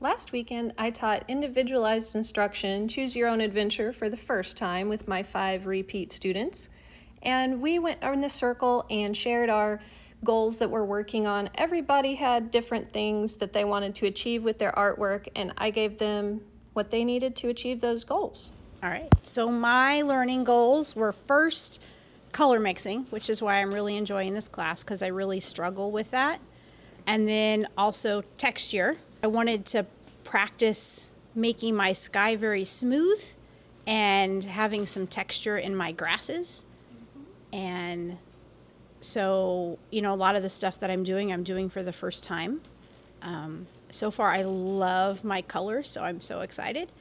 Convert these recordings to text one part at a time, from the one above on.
Last weekend, I taught individualized instruction, choose your own adventure for the first time with my 5 repeat students. And we went in a circle and shared our goals that we're working on. Everybody had different things that they wanted to achieve with their artwork, and I gave them what they needed to achieve those goals. All right, so my learning goals were first color mixing, which is why I'm really enjoying this class because I really struggle with that. And then also texture. I wanted to practice making my sky very smooth and having some texture in my grasses. And so, a lot of the stuff that I'm doing for the first time. So far, I love my colors, so I'm so excited.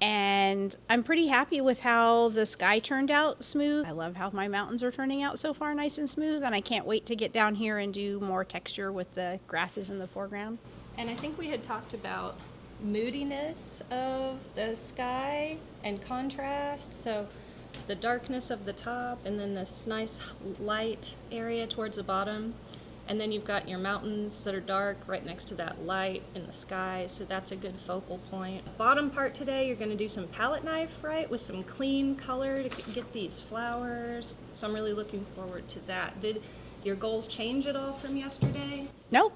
And I'm pretty happy with how the sky turned out smooth. I love how my mountains are turning out so far nice and smooth, and I can't wait to get down here and do more texture with the grasses in the foreground. And I think we had talked about moodiness of the sky and contrast. So the darkness of the top and then this nice light area towards the bottom. And then you've got your mountains that are dark right next to that light in the sky, so that's a good focal point. Bottom part today, you're going to do some palette knife, right, with some clean color to get these flowers. So I'm really looking forward to that. Did your goals change at all from yesterday? Nope.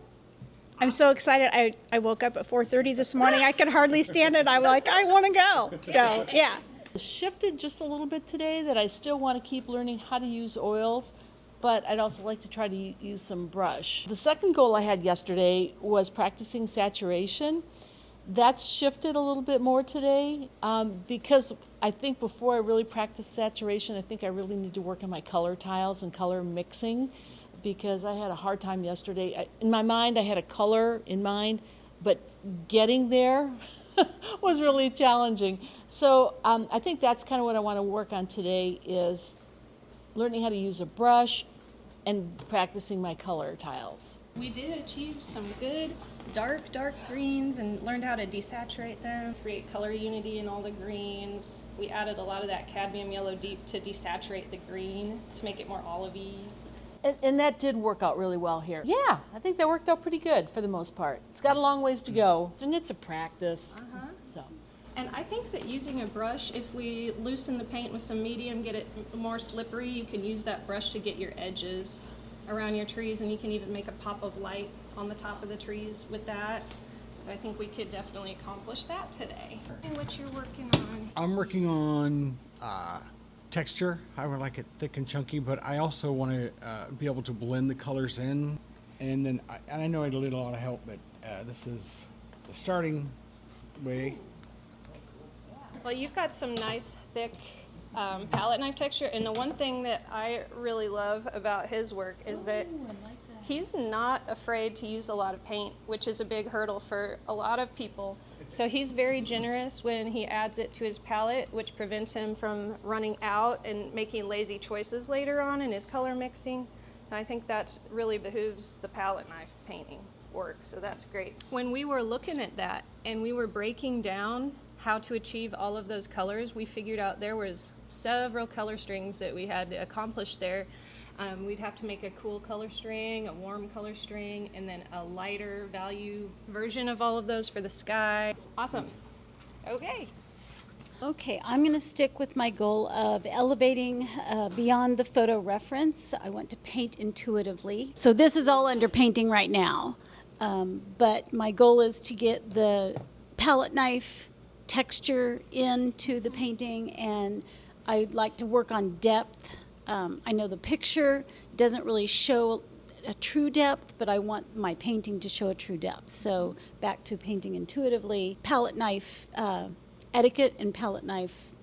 I'm so excited. I woke up at 4:30 this morning. I could hardly stand it. I was like, I want to go. So, yeah. Shifted just a little bit today that I still want to keep learning how to use oils, but I'd also like to try to use some brush. The second goal I had yesterday was practicing saturation. That's shifted a little bit more today because I think before I really practice saturation, I think I really need to work on my color tiles and color mixing because I had a hard time yesterday. In my mind, I had a color in mind, but getting there was really challenging. So I think that's kind of what I want to work on today is learning how to use a brush and practicing my color tiles. We did achieve some good dark greens and learned how to desaturate them, create color unity in all the greens. We added a lot of that cadmium yellow deep to desaturate the green to make it more olivey. And that did work out really well here. Yeah, I think that worked out pretty good for the most part. It's got a long ways to go, and it's a practice. So. And I think that using a brush, if we loosen the paint with some medium, get it more slippery, you can use that brush to get your edges around your trees, and you can even make a pop of light on the top of the trees with that. I think we could definitely accomplish that today. And what you're working on? I'm working on texture. I would like it thick and chunky, but I also want to be able to blend the colors in. And then, I know I need a lot of help, but this is the starting way. Well, you've got some nice thick palette knife texture, and the one thing that I really love about his work is that he's not afraid to use a lot of paint, which is a big hurdle for a lot of people. So he's very generous when he adds it to his palette, which prevents him from running out and making lazy choices later on in his color mixing. And I think that really behooves the palette knife painting work, so that's great. When we were looking at that and we were breaking down how to achieve all of those colors, we figured out there was several color strings that we had to accomplish there. We'd have to make a cool color string, a warm color string, and then a lighter value version of all of those for the sky. Awesome. Okay. Okay, I'm going to stick with my goal of elevating beyond the photo reference. I want to paint intuitively. So this is all under painting right now, but my goal is to get the palette knife texture into the painting, and I'd like to work on depth. I know the picture doesn't really show a true depth, but I want my painting to show a true depth. So back to painting intuitively, palette knife etiquette and palette knife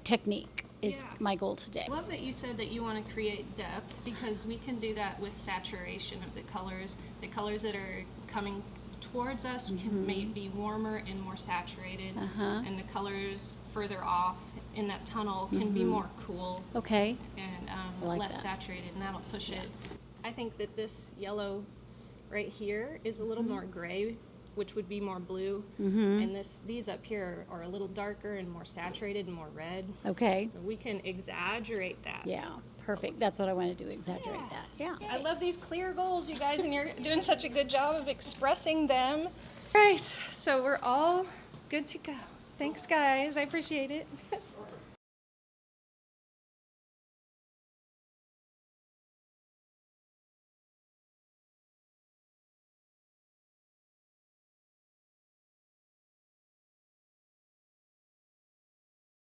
technique is my goal today. I love that you said that you want to create depth, because we can do that with saturation of the colors. The colors that are coming towards us can be warmer and more saturated, and the colors further off in that tunnel can be more cool. Okay. And like less that. saturated, and that'll push it. I think that this yellow right here is a little more gray, which would be more blue, and these up here are a little darker and more saturated and more red. Okay. So we can exaggerate that. Yeah, perfect. That's what I want to do, exaggerate that. Yeah. I love these clear goals, you guys, and you're doing such a good job of expressing them. All right, so we're all good to go. Thanks, guys. I appreciate it.